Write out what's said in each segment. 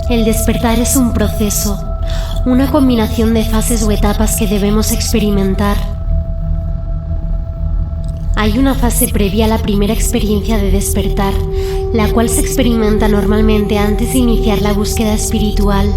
El despertar es un proceso, una combinación de fases o etapas que debemos experimentar. Hay una fase previa a la primera experiencia de despertar, la cual se experimenta normalmente antes de iniciar la búsqueda espiritual.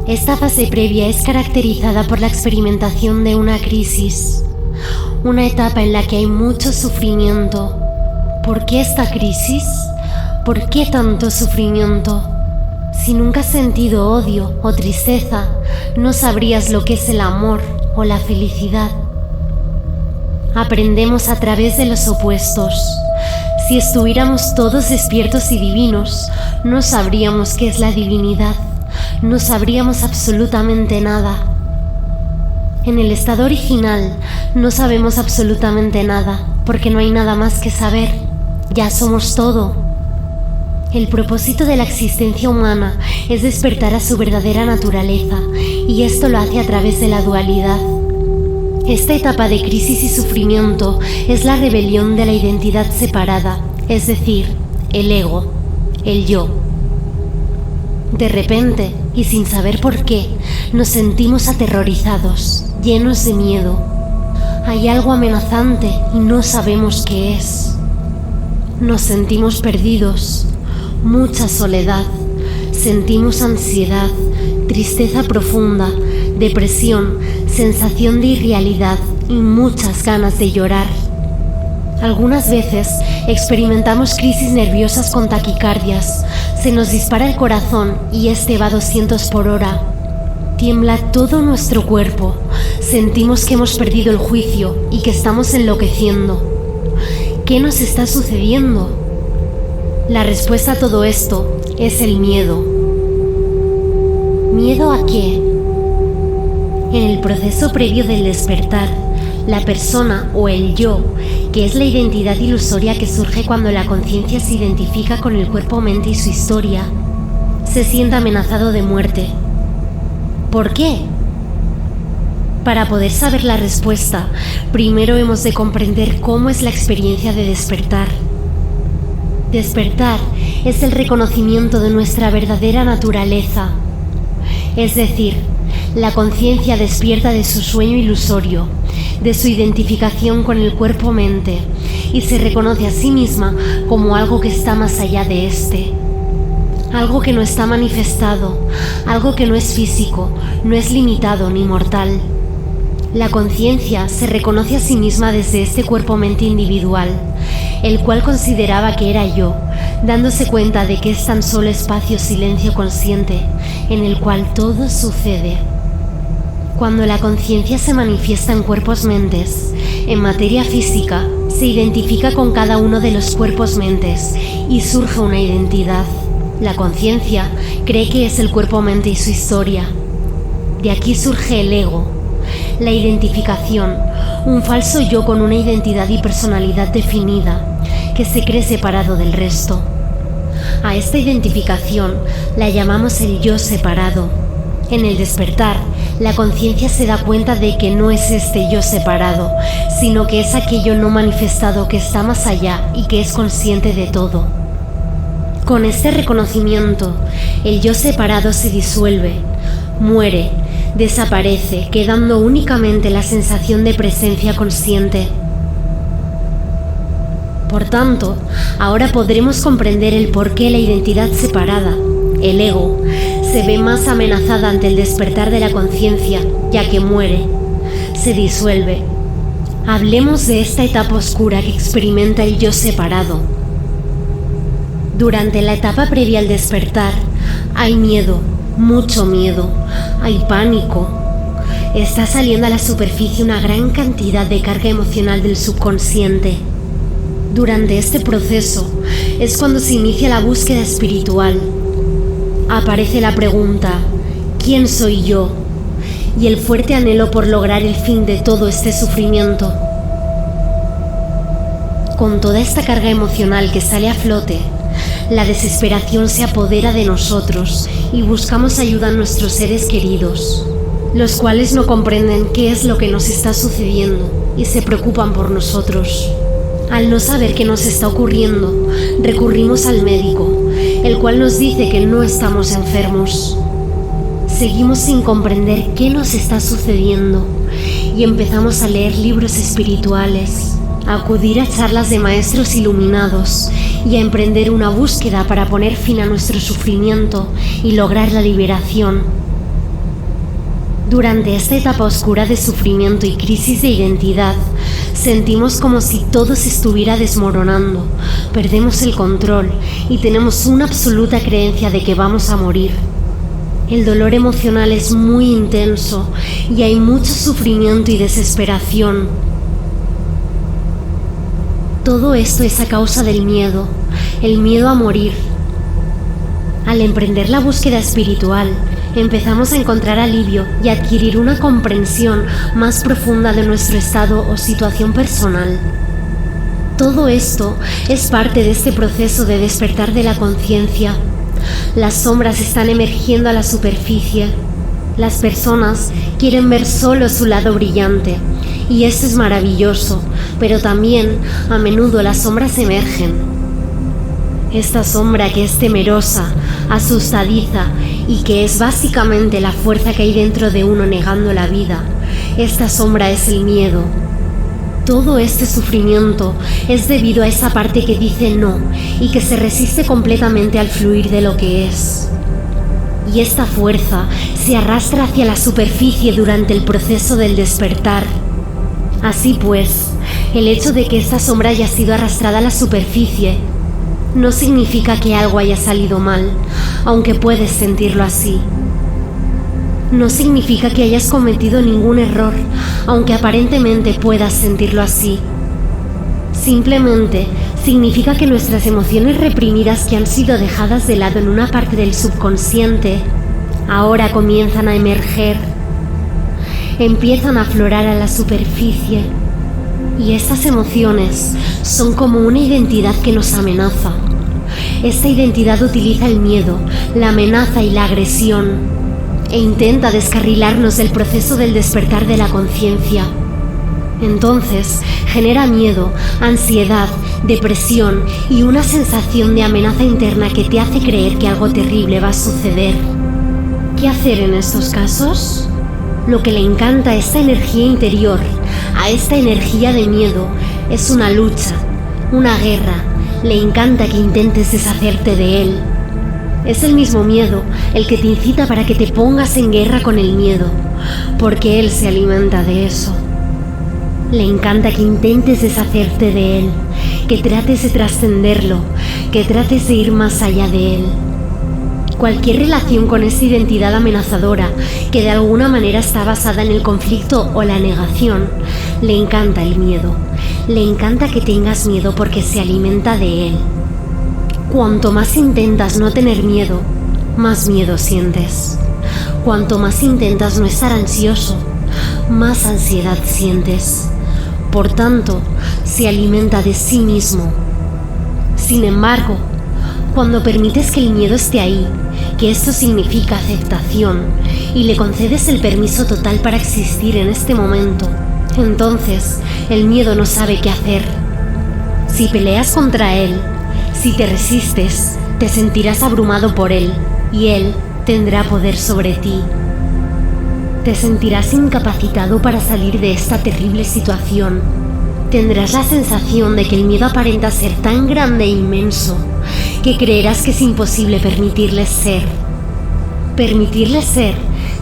Esta fase previa es caracterizada por la experimentación de una crisis, una etapa en la que hay mucho sufrimiento. ¿Por qué esta crisis? ¿Por qué tanto sufrimiento? Si nunca has sentido odio o tristeza, no sabrías lo que es el amor o la felicidad. Aprendemos a través de los opuestos. Si estuviéramos todos despiertos y divinos, no sabríamos qué es la divinidad. No sabríamos absolutamente nada. En el estado original no sabemos absolutamente nada, porque no hay nada más que saber. Ya somos todo. El propósito de la existencia humana es despertar a su verdadera naturaleza, y esto lo hace a través de la dualidad. Esta etapa de crisis y sufrimiento es la rebelión de la identidad separada, es decir, el ego, el yo. De repente, y sin saber por qué, nos sentimos aterrorizados, llenos de miedo. Hay algo amenazante y no sabemos qué es. Nos sentimos perdidos, mucha soledad, sentimos ansiedad, tristeza profunda, depresión, sensación de irrealidad y muchas ganas de llorar. Algunas veces experimentamos crisis nerviosas con taquicardias, se nos dispara el corazón y este va a 200 por hora. Tiembla todo nuestro cuerpo, sentimos que hemos perdido el juicio y que estamos enloqueciendo. ¿Qué nos está sucediendo? La respuesta a todo esto es el miedo. ¿Miedo a qué? En el proceso previo del despertar, la persona o el yo, que es la identidad ilusoria que surge cuando la conciencia se identifica con el cuerpo-mente y su historia, se siente amenazado de muerte. ¿Por qué? Para poder saber la respuesta, primero hemos de comprender cómo es la experiencia de despertar. Despertar es el reconocimiento de nuestra verdadera naturaleza, es decir, la conciencia despierta de su sueño ilusorio, de su identificación con el cuerpo-mente, y se reconoce a sí misma como algo que está más allá de este. Algo que no está manifestado, algo que no es físico, no es limitado ni mortal. La conciencia se reconoce a sí misma desde este cuerpo-mente individual, el cual consideraba que era yo, dándose cuenta de que es tan solo espacio-silencio consciente, en el cual todo sucede. Cuando la conciencia se manifiesta en cuerpos-mentes, en materia física, se identifica con cada uno de los cuerpos-mentes y surge una identidad. La conciencia cree que es el cuerpo-mente y su historia. De aquí surge el ego, la identificación, un falso yo con una identidad y personalidad definida, que se cree separado del resto. A esta identificación la llamamos el yo separado. En el despertar, la conciencia se da cuenta de que no es este yo separado, sino que es aquello no manifestado que está más allá y que es consciente de todo. Con este reconocimiento, el yo separado se disuelve, muere, desaparece, quedando únicamente la sensación de presencia consciente. Por tanto, ahora podremos comprender el porqué la identidad separada, el ego, se ve más amenazada ante el despertar de la conciencia, ya que muere, se disuelve. Hablemos de esta etapa oscura que experimenta el yo separado. Durante la etapa previa al despertar, hay miedo, mucho miedo, hay pánico. Está saliendo a la superficie una gran cantidad de carga emocional del subconsciente. Durante este proceso es cuando se inicia la búsqueda espiritual. Aparece la pregunta, ¿quién soy yo? Y el fuerte anhelo por lograr el fin de todo este sufrimiento. Con toda esta carga emocional que sale a flote, la desesperación se apodera de nosotros y buscamos ayuda a nuestros seres queridos, los cuales no comprenden qué es lo que nos está sucediendo y se preocupan por nosotros. Al no saber qué nos está ocurriendo, recurrimos al médico, el cual nos dice que no estamos enfermos. Seguimos sin comprender qué nos está sucediendo y empezamos a leer libros espirituales, a acudir a charlas de maestros iluminados y a emprender una búsqueda para poner fin a nuestro sufrimiento y lograr la liberación. Durante esta etapa oscura de sufrimiento y crisis de identidad, sentimos como si todo se estuviera desmoronando, perdemos el control y tenemos una absoluta creencia de que vamos a morir. El dolor emocional es muy intenso y hay mucho sufrimiento y desesperación. Todo esto es a causa del miedo, el miedo a morir. Al emprender la búsqueda espiritual, empezamos a encontrar alivio y a adquirir una comprensión más profunda de nuestro estado o situación personal. Todo esto es parte de este proceso de despertar de la conciencia. Las sombras están emergiendo a la superficie. Las personas quieren ver solo su lado brillante, y esto es maravilloso, pero también a menudo las sombras emergen. Esta sombra que es temerosa, asustadiza y que es básicamente la fuerza que hay dentro de uno negando la vida, esta sombra es el miedo. Todo este sufrimiento es debido a esa parte que dice no y que se resiste completamente al fluir de lo que es. Y esta fuerza se arrastra hacia la superficie durante el proceso del despertar. Así pues, el hecho de que esta sombra haya sido arrastrada a la superficie no significa que algo haya salido mal, aunque puedes sentirlo así. No significa que hayas cometido ningún error, aunque aparentemente puedas sentirlo así. Simplemente significa que nuestras emociones reprimidas que han sido dejadas de lado en una parte del subconsciente, ahora comienzan a emerger. Empiezan a aflorar a la superficie. Y estas emociones son como una identidad que nos amenaza. Esta identidad utiliza el miedo, la amenaza y la agresión, e intenta descarrilarnos del proceso del despertar de la conciencia. Entonces, genera miedo, ansiedad, depresión y una sensación de amenaza interna que te hace creer que algo terrible va a suceder. ¿Qué hacer en estos casos? Lo que le encanta a esta energía interior, a esta energía de miedo, es una lucha, una guerra. Le encanta que intentes deshacerte de él. Es el mismo miedo el que te incita para que te pongas en guerra con el miedo, porque él se alimenta de eso. Le encanta que intentes deshacerte de él, que trates de trascenderlo, que trates de ir más allá de él. Cualquier relación con esa identidad amenazadora que de alguna manera está basada en el conflicto o la negación, le encanta el miedo. Le encanta que tengas miedo porque se alimenta de él. Cuanto más intentas no tener miedo, más miedo sientes. Cuanto más intentas no estar ansioso, más ansiedad sientes. Por tanto, se alimenta de sí mismo. Sin embargo, cuando permites que el miedo esté ahí, que esto significa aceptación, y le concedes el permiso total para existir en este momento, entonces el miedo no sabe qué hacer. Si peleas contra él, si te resistes, te sentirás abrumado por él, y él tendrá poder sobre ti. Te sentirás incapacitado para salir de esta terrible situación. Tendrás la sensación de que el miedo aparenta ser tan grande e inmenso que creerás que es imposible permitirles ser. Permitirles ser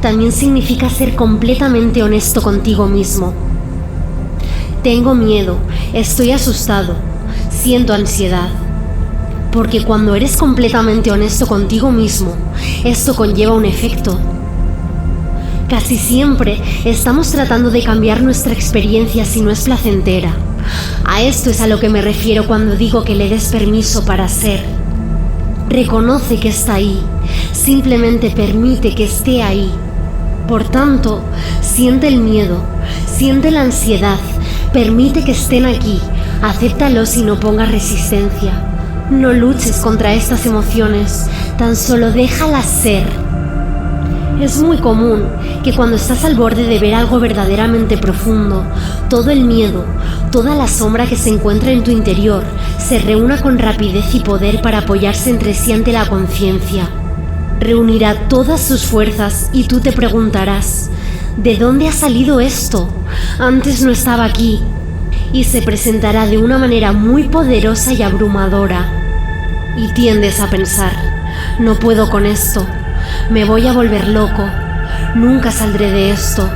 también significa ser completamente honesto contigo mismo. Tengo miedo, estoy asustado, siento ansiedad. Porque cuando eres completamente honesto contigo mismo, esto conlleva un efecto. Casi siempre estamos tratando de cambiar nuestra experiencia si no es placentera. A esto es a lo que me refiero cuando digo que le des permiso para ser. Reconoce que está ahí, simplemente permite que esté ahí. Por tanto, siente el miedo, siente la ansiedad, permite que estén aquí, acéptalos y no pongas resistencia. No luches contra estas emociones, tan solo déjalas ser. Es muy común que cuando estás al borde de ver algo verdaderamente profundo, todo el miedo, toda la sombra que se encuentra en tu interior, se reúna con rapidez y poder para apoyarse entre sí ante la conciencia. Reunirá todas sus fuerzas y tú te preguntarás, ¿de dónde ha salido esto? Antes no estaba aquí. Y se presentará de una manera muy poderosa y abrumadora. Y tiendes a pensar, no puedo con esto, me voy a volver loco, nunca saldré de esto,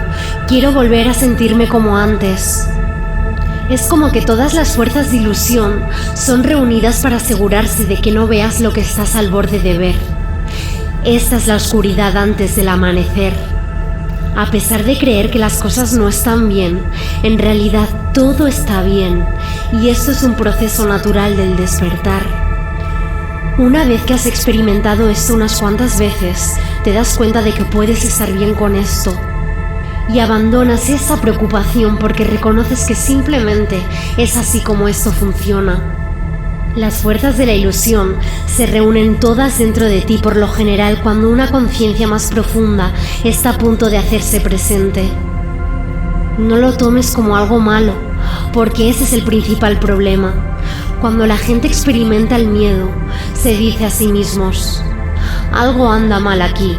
quiero volver a sentirme como antes. Es como que todas las fuerzas de ilusión son reunidas para asegurarse de que no veas lo que estás al borde de ver. Esta es la oscuridad antes del amanecer. A pesar de creer que las cosas no están bien, en realidad todo está bien, y esto es un proceso natural del despertar. Una vez que has experimentado esto unas cuantas veces, te das cuenta de que puedes estar bien con esto. Y abandonas esa preocupación porque reconoces que simplemente es así como esto funciona. Las fuerzas de la ilusión se reúnen todas dentro de ti por lo general cuando una conciencia más profunda está a punto de hacerse presente. No lo tomes como algo malo, porque ese es el principal problema. Cuando la gente experimenta el miedo, se dice a sí mismos, algo anda mal aquí.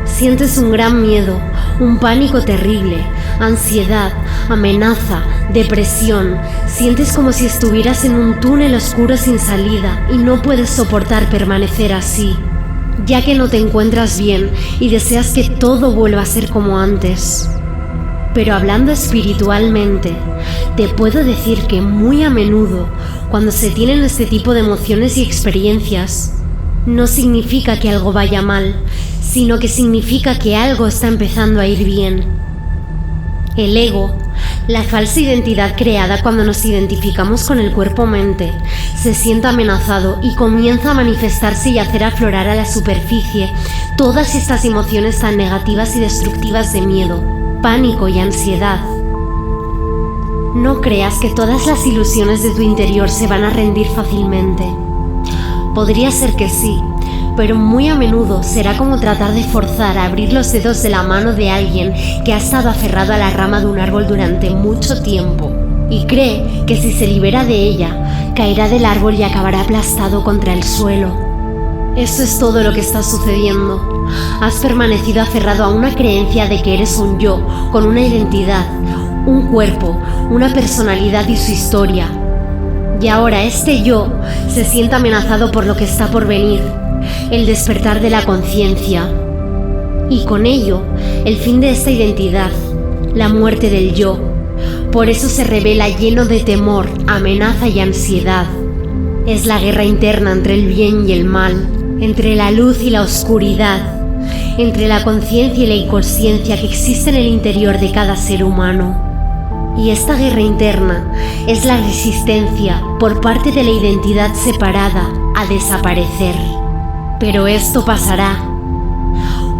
Sientes un gran miedo, un pánico terrible, ansiedad, amenaza, depresión. Sientes como si estuvieras en un túnel oscuro sin salida y no puedes soportar permanecer así, ya que no te encuentras bien y deseas que todo vuelva a ser como antes. Pero hablando espiritualmente, te puedo decir que muy a menudo, cuando se tienen este tipo de emociones y experiencias, no significa que algo vaya mal, sino que significa que algo está empezando a ir bien. El ego, la falsa identidad creada cuando nos identificamos con el cuerpo-mente, se siente amenazado y comienza a manifestarse y hacer aflorar a la superficie todas estas emociones tan negativas y destructivas de miedo, pánico y ansiedad. No creas que todas las ilusiones de tu interior se van a rendir fácilmente. Podría ser que sí, pero muy a menudo será como tratar de forzar a abrir los dedos de la mano de alguien que ha estado aferrado a la rama de un árbol durante mucho tiempo y cree que si se libera de ella, caerá del árbol y acabará aplastado contra el suelo. Eso es todo lo que está sucediendo. Has permanecido aferrado a una creencia de que eres un yo con una identidad, un cuerpo, una personalidad y su historia. Y ahora este yo se siente amenazado por lo que está por venir, el despertar de la conciencia. Y con ello, el fin de esta identidad, la muerte del yo. Por eso se revela lleno de temor, amenaza y ansiedad. Es la guerra interna entre el bien y el mal, entre la luz y la oscuridad, entre la conciencia y la inconsciencia que existe en el interior de cada ser humano. Y esta guerra interna es la resistencia por parte de la identidad separada a desaparecer. Pero esto pasará.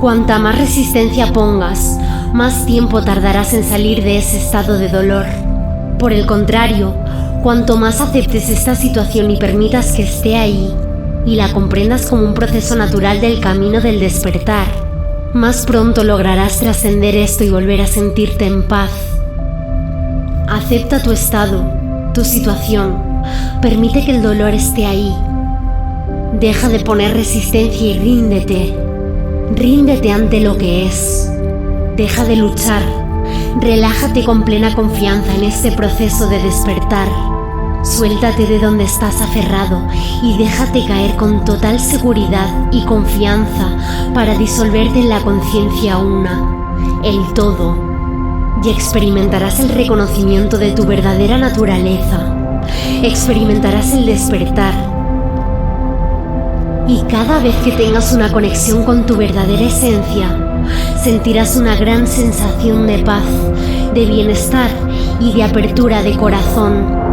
Cuanta más resistencia pongas, más tiempo tardarás en salir de ese estado de dolor. Por el contrario, cuanto más aceptes esta situación y permitas que esté ahí, y la comprendas como un proceso natural del camino del despertar, más pronto lograrás trascender esto y volver a sentirte en paz. Acepta tu estado, tu situación, permite que el dolor esté ahí. Deja de poner resistencia y ríndete. Ríndete ante lo que es. Deja de luchar. Relájate con plena confianza en este proceso de despertar. Suéltate de donde estás aferrado y déjate caer con total seguridad y confianza para disolverte en la conciencia una, el todo. Y experimentarás el reconocimiento de tu verdadera naturaleza. Experimentarás el despertar. Y cada vez que tengas una conexión con tu verdadera esencia, sentirás una gran sensación de paz, de bienestar y de apertura de corazón.